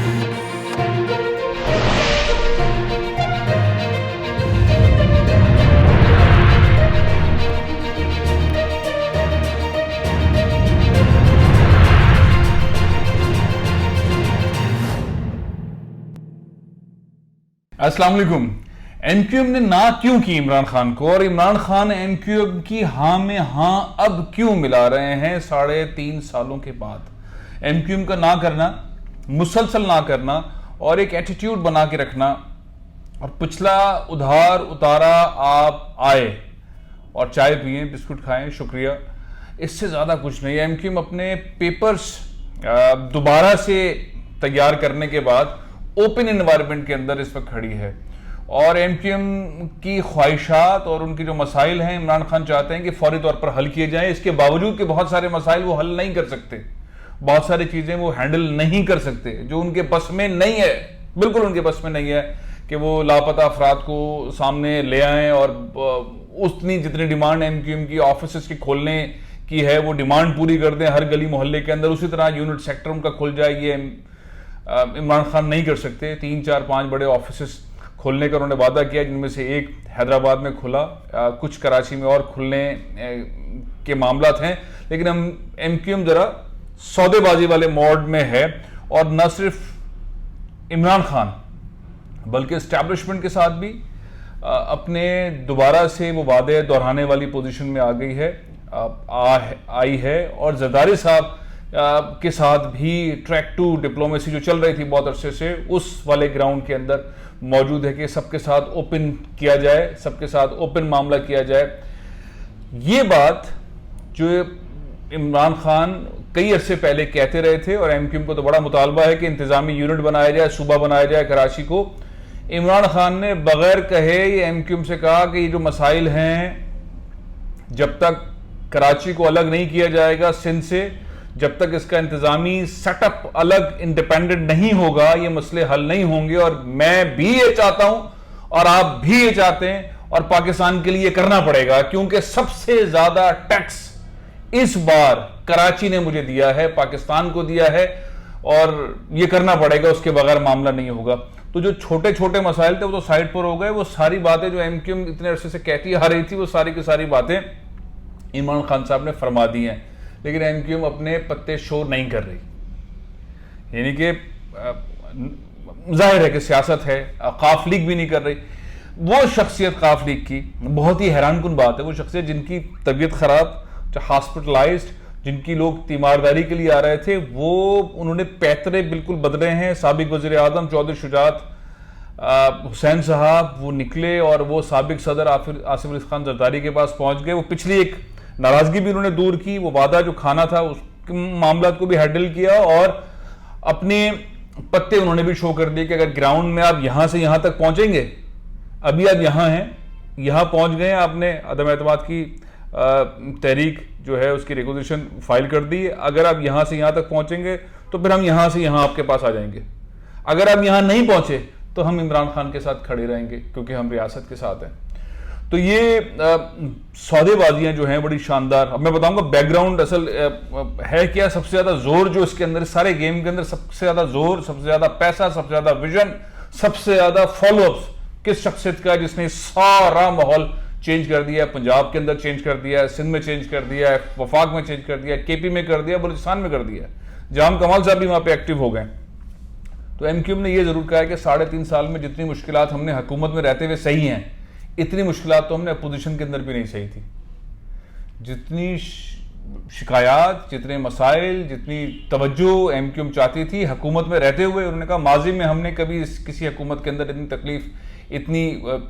अस्सलाम वालेकुम। एमक्यूएम ने ना क्यों की इमरान खान को, और इमरान खान एमक्यूएम की हाँ में हाँ अब क्यों मिला रहे हैं 3.5 सालों के बाद। एमक्यूएम का ना करना, मुसलसल ना करना और एक एटीट्यूड बना के रखना, और पिछला उधार उतारा आप आए और चाय पिए बिस्कुट खाएं शुक्रिया, इससे ज़्यादा कुछ नहीं है। एमक्यूएम अपने पेपर्स दोबारा से तैयार करने के बाद ओपन एनवायरनमेंट के अंदर इस वक्त खड़ी है, और एमक्यूएम की ख्वाहिशात और उनके जो मसाइल हैं इमरान खान चाहते हैं कि फौरी तौर पर हल किए जाएं। इसके बावजूद कि बहुत सारे मसाइल वो हल नहीं कर सकते, बहुत सारी चीज़ें वो हैंडल नहीं कर सकते जो उनके बस में नहीं है, बिल्कुल उनके बस में नहीं है कि वो लापता अफराद को सामने ले आएँ और उतनी जितनी डिमांड एमक्यूएम की ऑफिस की खोलने की है वो डिमांड पूरी कर दें हर गली मोहल्ले के अंदर, उसी तरह यूनिट सेक्टर उनका खुल जाए। ये इमरान खान नहीं कर सकते। 3, 4, 5 बड़े ऑफिस खोलने का उन्होंने वादा किया, जिनमें से एक हैदराबाद में खुला, कुछ कराची में और खुलने के मामलात हैं, लेकिन हम एमक्यूएम जरा सौदेबाजी वाले मोड में है, और न सिर्फ इमरान खान बल्कि एस्टैब्लिशमेंट के साथ भी अपने दोबारा से वो वादे दोहराने वाली पोजीशन में आ गई है, आई है, और जरदारी साहब के साथ भी ट्रैक टू डिप्लोमेसी जो चल रही थी बहुत अरसे से, उस वाले ग्राउंड के अंदर मौजूद है कि सबके साथ ओपन किया जाए, सबके साथ ओपन मामला किया जाए। ये बात जो इमरान खान कई अरसे पहले कहते रहे थे, और एमक्यूएम को तो बड़ा मुतालबा है कि इंतजामी यूनिट बनाया जाए, सूबा बनाया जाए कराची को। इमरान खान ने बगैर कहे एमक्यूएम से कहा कि ये जो मसाइल हैं, जब तक कराची को अलग नहीं किया जाएगा सिंध से, जब तक इसका इंतजामी सेटअप अलग इंडिपेंडेंट नहीं होगा, ये मसले हल नहीं होंगे। और मैं भी ये चाहता हूं और आप भी ये चाहते हैं, और पाकिस्तान के लिए करना पड़ेगा, क्योंकि सबसे ज्यादा टैक्स इस बार कराची ने मुझे दिया है, पाकिस्तान को दिया है, और ये करना पड़ेगा, उसके बगैर मामला नहीं होगा। तो जो छोटे छोटे मसाइल थे वो तो साइड पर हो गए। वो सारी बातें जो एमक्यूएम इतने अरसे से कहती आ रही थी, वो सारी की सारी बातें इमरान खान साहब ने फरमा दी हैं, लेकिन एमक्यूएम अपने पत्ते शो नहीं कर रही। यानी कि जाहिर है कि सियासत है, काफ लीग भी नहीं कर रही। वो शख्सियत काफ लीग की, बहुत ही हैरानकुन बात है, वो शख्सियत जिनकी तबीयत खराब, हॉस्पिटलाइज्ड, जिनकी लोग तीमारदारी के लिए आ रहे थे, वो उन्होंने पैतरे बिल्कुल बदले हैं। साबिक वज़ीर आज़म चौधरी शुजात हुसैन साहब वो निकले और वो साबिक सदर आसिफ अली खान जरदारी के पास पहुंच गए। वो पिछली एक नाराजगी भी उन्होंने दूर की, वो वादा जो खाना था उस मामला को भी हैंडल किया, और अपने पत्ते उन्होंने भी शो कर दिए कि अगर ग्राउंड में आप यहां से यहां तक पहुंचेंगे, अभी आप यहां हैं, यहां पहुंच गए, आपने अदम एतमाद की तहरीक जो है उसकी रिक्वेजिशन फाइल कर दी, अगर आप यहां से यहां तक पहुंचेंगे तो फिर हम यहां से यहां आपके पास आ जाएंगे, अगर आप यहां नहीं पहुंचे तो हम इमरान खान के साथ खड़े रहेंगे, क्योंकि हम रियासत के साथ हैं। तो ये सौदेबाजियां जो हैं बड़ी शानदार। अब मैं बताऊंगा बैकग्राउंड असल है क्या। सबसे ज्यादा जोर जो इसके अंदर, सारे गेम के अंदर सबसे ज्यादा जोर, सबसे ज्यादा पैसा, सबसे ज्यादा विजन, सबसे ज्यादा फॉलोअप्स किस शख्सियत का, जिसने सारा माहौल चेंज कर दिया है। पंजाब के अंदर चेंज कर दिया है, सिंध में चेंज कर दिया है, वफाक में चेंज कर दिया है, केपी में कर दिया, बलूचिस्तान में कर दिया है, जाम कमाल साहब भी वहां पे एक्टिव हो गए। तो एमक्यूएम ने यह जरूर कहा है कि 3.5 साल में जितनी मुश्किलात हमने हुकूमत में रहते हुए सही हैं, इतनी मुश्किलात तो हमने अपोजिशन के अंदर भी नहीं सही थी। जितनी शिकायत, जितने मसाइल, जितनी तवज्जो एमक्यूएम चाहती थी हुकूमत में रहते हुए, उन्होंने कहा माजी में हमने कभी किसी हुकूमत के अंदर इतनी तकलीफ, इतनी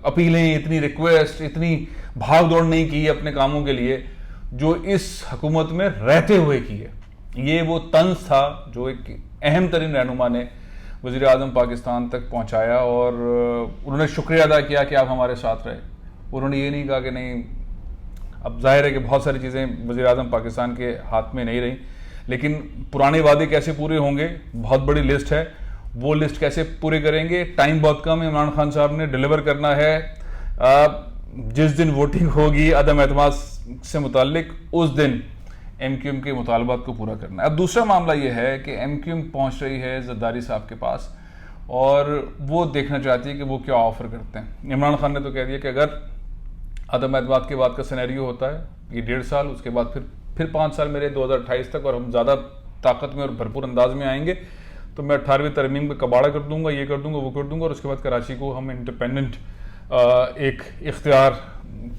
अपीलें, इतनी रिक्वेस्ट, इतनी भाग दौड़ नहीं की अपने कामों के लिए जो इस हुकूमत में रहते हुए की है। ये वो तंज था जो एक अहम तरीन रहनुमा ने वज़ीर आज़म पाकिस्तान तक पहुंचाया, और उन्होंने शुक्रिया अदा किया कि आप हमारे साथ रहे। उन्होंने ये नहीं कहा कि नहीं, अब जाहिर है कि बहुत सारी चीज़ें वज़ीर आज़म पाकिस्तान के हाथ में नहीं रही, लेकिन पुराने वादे कैसे पूरे होंगे, बहुत बड़ी लिस्ट है, वो लिस्ट कैसे पूरे करेंगे। टाइम बहुत कम है, इमरान खान साहब ने डिलीवर करना है। जिस दिन वोटिंग होगी अदम एतमाद से मुताल्लिक, उस दिन एमक्यूएम के मुतालबात को पूरा करना है। अब दूसरा मामला ये है कि एमक्यूएम पहुंच रही है जरदारी साहब के पास और वो देखना चाहती है कि वो क्या ऑफर करते हैं। इमरान खान ने तो कह दिया कि अगर अदम एतमाद के बाद का सिनेरियो होता है ये 1.5 साल, उसके बाद फिर 5 साल मेरे 2028 तक, और हम ज़्यादा ताकत में और भरपूर अंदाज में आएंगे तो मैं 18वीं तरमीम में कबाड़ा कर दूंगा, ये कर दूंगा, वो कर दूंगा, और उसके बाद कराची को हम इंडिपेंडेंट एक इख्तियार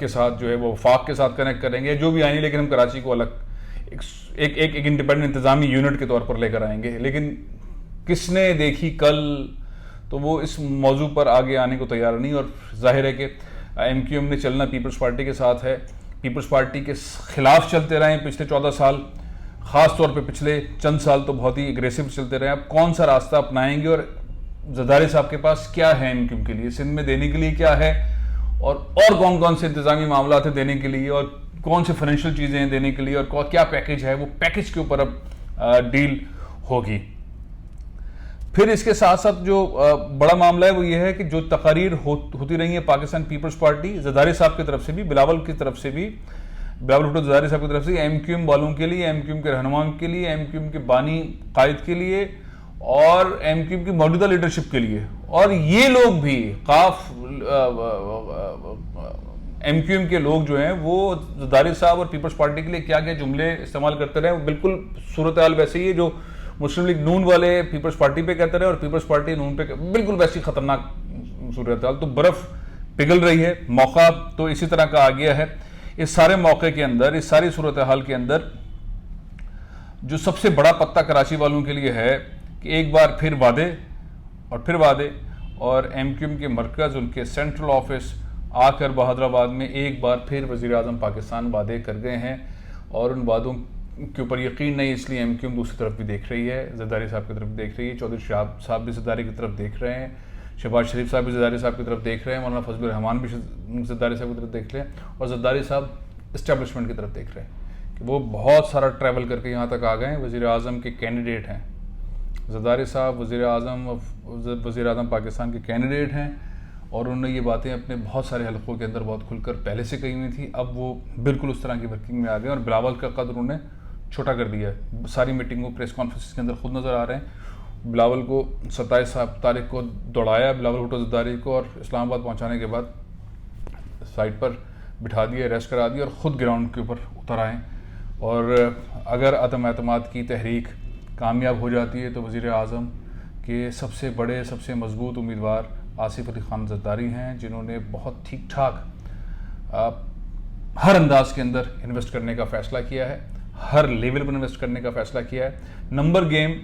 के साथ जो है वो वफाक के साथ कनेक्ट करेंगे, जो भी आएंगे, लेकिन हम कराची को अलग एक इंडिपेंडेंट इंतजामी यूनिट के तौर पर लेकर आएंगे। लेकिन किसने देखी कल, तो वो इस मौजू पर आगे आने को तैयार नहीं। और जाहिर है कि एमक्यूएम ने चलना पीपल्स पार्टी के साथ है, पीपल्स पार्टी के खिलाफ चलते रहे पिछले 14 साल, ख़ास तौर पे पिछले चंद साल तो बहुत ही एग्रेसिव चलते रहे। अब कौन सा रास्ता अपनाएंगे और जरदारी साहब के पास क्या है एमक्यूएम के लिए, सिंध में देने के लिए क्या है, और कौन कौन से इंतजामी मामला थे देने के लिए, और कौन से फाइनेंशियल चीज़ें हैं देने के लिए, और क्या पैकेज है, वो पैकेज के ऊपर अब डील होगी। फिर इसके साथ साथ जो बड़ा मामला है वो ये है कि जो तकारीर होती रही है पाकिस्तान पीपल्स पार्टी जरदारी साहब की तरफ से भी, बिलावल की तरफ से भी, बिलावल भुट्टो जरदारी साहब की तरफ से एमक्यूएम वालों के लिए, एमक्यूएम के रहनुमाओं के लिए, एमक्यूएम के बानी कायद के लिए और एमक्यूएम की मौजूदा लीडरशिप के लिए, और ये लोग भी काफ एमक्यूएम के लोग जो हैं वो जरदारी साहब और पीपल्स पार्टी के लिए क्या क्या जुमले इस्तेमाल करते रहे, वो बिल्कुल सूरत हाल वैसे ही है जो मुस्लिम लीग नून वाले पीपल्स पार्टी पे कहते रहे और पीपल्स पार्टी नून पे, बिल्कुल वैसी खतरनाक सूरत हाल। तो बर्फ पिघल रही है, मौका तो इसी तरह का आ गया है। इस सारे मौके के अंदर, इस सारी सूरत हाल के अंदर जो सबसे बड़ा पत्ता कराची वालों के लिए है कि एक बार फिर वादे और फिर वादे, और एमक्यूएम के मरकज़, उनके सेंट्रल ऑफिस आकर बहादुराबाद में एक बार फिर वज़ीर आज़म पाकिस्तान वादे कर गए हैं, और उन वादों के ऊपर यकीन नहीं, इसलिए एमक्यूएम दूसरी तरफ भी देख रही है, जरदारी साहब की तरफ भी देख रही है, चौधरी साहब भी जरदारी की तरफ देख रहे हैं, शहबाज शरीफ साहब भी जरदारी साहब की तरफ देख रहे हैं, मौलाना फजल रहमान भी जरदारी साहब की तरफ देख रहे हैं, और जरदारी साहब इस्टेब्लिशमेंट की तरफ देख रहे हैं कि वो बहुत सारा ट्रैवल करके यहाँ तक आ गए हैं, वज़ीर आज़म के कैंडिडेट हैं। जरदारी साहब वज़ीर आज़म पाकिस्तान के कैंडिडेट हैं, और उन्होंने ये बातें अपने बहुत सारे हलकों के अंदर बहुत खुलकर पहले से कही हुई थी। अब वो बिल्कुल उस तरह की वर्किंग में आ गए और बिलावल का कद उन्होंने छोटा कर दिया है। सारी मीटिंगों, प्रेस कॉन्फ्रेंस के अंदर खुद नज़र आ रहे हैं। बिलावल को 27 तारीख को दौड़ाया, बिलावल भुट्टो जरदारी को, और इस्लामाबाद पहुँचाने के बाद साइड पर बिठा दिया, अरेस्ट करा दिया, और ख़ुद ग्राउंड के ऊपर उतर आए। और अगर अदम एतमाद की तहरीक कामयाब हो जाती है तो वज़ीर आज़म के सबसे बड़े, सबसे मजबूत उम्मीदवार आसिफ अली खान जरदारी हैं, जिन्होंने बहुत ठीक ठाक हर अंदाज के अंदर इन्वेस्ट करने का फ़ैसला किया है, हर लेवल पर इन्वेस्ट करने का फ़ैसला किया है। नंबर गेम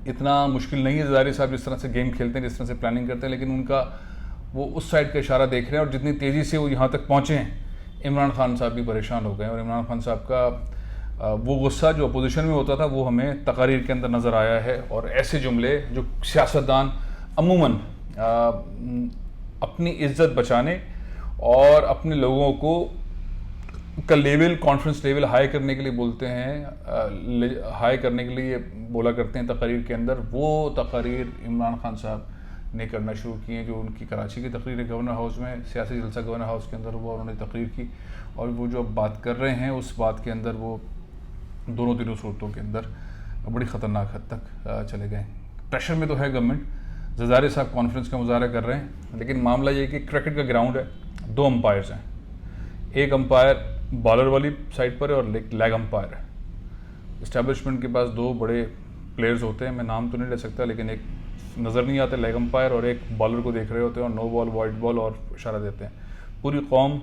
इतना मुश्किल नहीं है, जरदारी साहब जिस तरह से गेम खेलते हैं, जिस तरह से प्लानिंग करते हैं, लेकिन उनका वो उस साइड का इशारा देख रहे हैं, और जितनी तेज़ी से वो यहाँ तक पहुँचे हैं, इमरान खान साहब भी परेशान हो गए। और इमरान खान साहब का वो गुस्सा जो अपोजिशन में होता था वो हमें तकारीर के अंदर नज़र आया है, और ऐसे जुमले जो सियासतदान अमूमन अपनी इज्जत बचाने और अपने लोगों को का लेवल, कॉन्फ्रेंस लेवल हाई करने के लिए बोलते हैं, हाई करने के लिए बोला करते हैं तकरीर के अंदर, वो तकरीर इमरान खान साहब ने करना शुरू की हैं। जो उनकी कराची की तकरीर है गवर्नर हाउस में, सियासी जलसा गवर्नर हाउस के अंदर, वो उन्होंने तकरीर की, और वो जो बात कर रहे हैं उस बात के अंदर वो दोनों तीनों सूरतों के अंदर बड़ी ख़तरनाक हद तक चले गए। प्रेशर में तो है गवर्नमेंट, जरदारी साहब कॉन्फ्रेंस का मुजाहरा कर रहे हैं, लेकिन मामला ये कि क्रिकेट का ग्राउंड है, 2 अंपायर्स हैं, एक अंपायर बॉलर वाली साइड पर है और लेग अंपायर है। इस्टेब्लिशमेंट के पास 2 बड़े प्लेयर्स होते हैं, मैं नाम तो नहीं ले सकता, लेकिन एक नज़र नहीं आते लेग अंपायर, और एक बॉलर को देख रहे होते हैं और नो बॉल, वाइट बॉल और इशारा देते हैं। पूरी कौम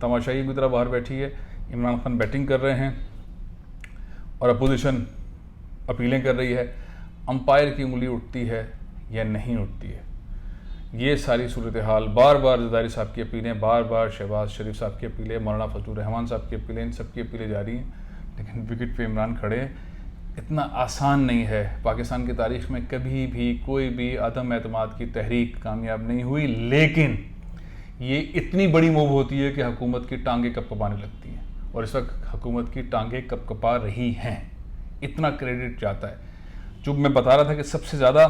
तमाशाई की तरह बाहर बैठी है, इमरान खान बैटिंग कर रहे हैं और अपोजिशन अपीलें कर रही है। अंपायर की उंगली उठती है या नहीं उठती है, ये सारी सूरत हाल, बार बार जरदारी साहब की अपीलें, बार बार शहबाज शरीफ साहब की अपीलें, मौलाना फजल रहमान साहब की अपीलें, इन सब की अपीलें जारी हैं, लेकिन विकेट पे इमरान खड़े हैं। इतना आसान नहीं है, पाकिस्तान की तारीख़ में कभी भी कोई भी अदम एतमाद की तहरीक कामयाब नहीं हुई, लेकिन ये इतनी बड़ी मूव होती है कि हुकूमत की टांगें कपकपाने लगती हैं, और इस वक्त हुकूमत की टांगें कपकपा रही हैं। इतना क्रेडिट जाता है। जो मैं बता रहा था कि सबसे ज़्यादा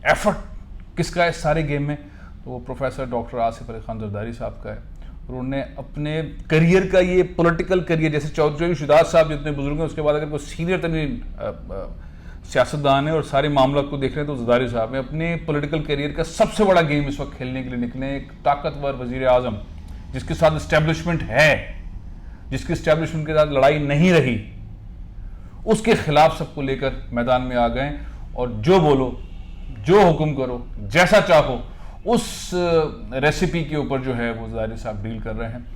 एफर्ट किसका है इस सारे गेम में, तो वो प्रोफेसर डॉक्टर आसिफ अली खान जरदारी साहब का है, उन्होंने अपने करियर का ये पॉलिटिकल करियर, जैसे चौधरी शुजात साहब जितने बुजुर्ग हैं, उसके बाद अगर कोई सीनियर तरीन सियासतदान है और सारे मामला को देख रहे हैं तो जरदारी साहब ने अपने पॉलिटिकल करियर का सबसे बड़ा गेम इस वक्त खेलने के लिए निकले। एक ताकतवर वजीर आजम जिसके साथ इस्टेब्लिशमेंट है, जिसकी इस्टेब्लिशमेंट के साथ लड़ाई नहीं रही, उसके खिलाफ सबको लेकर मैदान में आ गए और जो बोलो, जो हुक्म करो, जैसा चाहो, उस रेसिपी के ऊपर जो है वो जरदारी साहब डील कर रहे हैं।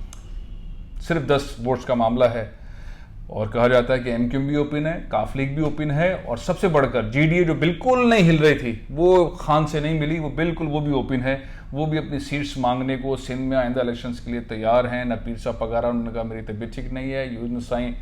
सिर्फ 10 वोट्स का मामला है और कहा जाता है कि एमक्यूएम भी ओपन है, काफ लीग भी ओपन है और सबसे बढ़कर जीडीए जो बिल्कुल नहीं हिल रही थी, वो खान से नहीं मिली, वो बिल्कुल वो भी ओपन है। वो भी अपनी सीट्स मांगने को सिंध में आइंदा इलेक्शंस के लिए तैयार हैं। नपीर साहब पगारा, उन्होंने कहा मेरी तबीयत ठीक नहीं है, यूनुस साईं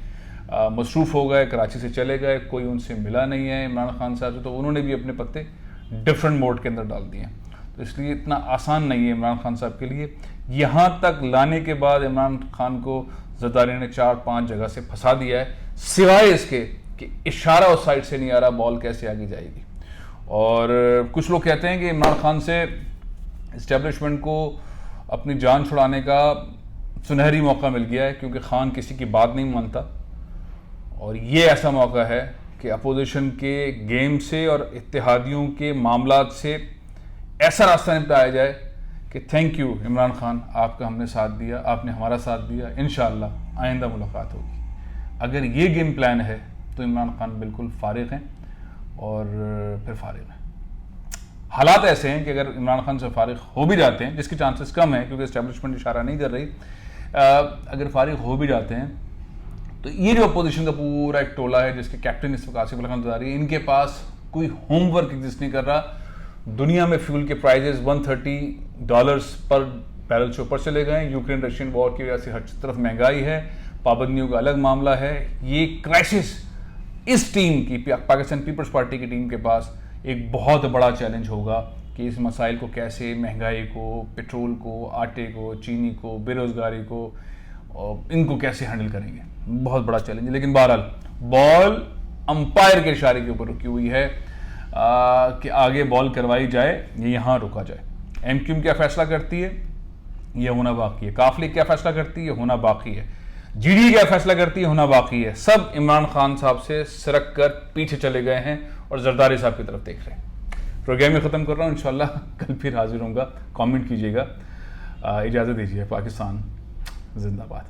मसरूफ़ हो गए, कराची से चले गए, कोई उनसे मिला नहीं है इमरान खान साहब से, तो उन्होंने भी अपने पत्ते डिफरेंट मोड के अंदर डाल दिए हैं। तो इसलिए इतना आसान नहीं है इमरान खान साहब के लिए। यहाँ तक लाने के बाद इमरान खान को जरदारी ने 4-5 जगह से फंसा दिया है, सिवाय इसके कि इशारा उस साइड से नहीं आ रहा, बॉल कैसे आगे जाएगी। और कुछ लोग कहते हैं कि इमरान खान से इस्टेब्लिशमेंट को अपनी जान छुड़ाने का सुनहरी मौका मिल गया है, क्योंकि खान किसी की बात नहीं मानता और ये ऐसा मौका है कि अपोजिशन के गेम से और इत्तेहादियों के मामलात से ऐसा रास्ता निपटाया जाए कि थैंक यू इमरान खान, आपका हमने साथ दिया, आपने हमारा साथ दिया, इंशाअल्लाह आइंदा मुलाकात होगी। अगर ये गेम प्लान है तो इमरान खान बिल्कुल फारिग हैं और फिर फारिग हैं। हालात ऐसे हैं कि अगर इमरान खान से फारिग हो भी जाते हैं, जिसके चांसेस कम है क्योंकि इस्टेब्लिशमेंट इशारा नहीं कर रही, अगर फारिग हो भी जाते हैं तो ये जो अपोजिशन का पूरा एक टोला है जिसके कैप्टन इस वक्त आसिफ अली खान ज़रदारी, इनके पास कोई होमवर्क एग्जिस्ट नहीं कर रहा। दुनिया में फ्यूल के प्राइजेस $130 पर बैरल से ऊपर चले गए। यूक्रेन रशियन वॉर की वजह से हर तरफ महंगाई है, पाबंदियों का अलग मामला है। ये क्राइसिस इस टीम की, पाकिस्तान पीपल्स पार्टी की टीम के पास एक बहुत बड़ा चैलेंज होगा कि इस मसाइल को कैसे, महंगाई को, पेट्रोल को, आटे को, चीनी को, बेरोज़गारी को, इनको कैसे हैंडल करेंगे। बहुत बड़ा चैलेंज है। लेकिन बहरहाल बॉल अंपायर के इशारे के ऊपर रुकी हुई है कि आगे बॉल करवाई जाए या यहाँ रुका जाए। एमक्यूएम क्या फैसला करती है यह होना बाकी है, काफ लीग क्या फैसला करती है होना बाकी है, जीडी क्या फैसला करती है होना बाकी है। सब इमरान खान साहब से सरक कर पीछे चले गए हैं और जरदारी साहब की तरफ देख रहे हैं। प्रोग्राम में ख़त्म कर रहा हूँ, इंशाल्लाह कल फिर हाजिर होऊंगा। कमेंट कीजिएगा। इजाज़त दीजिए। पाकिस्तान जिंदाबाद।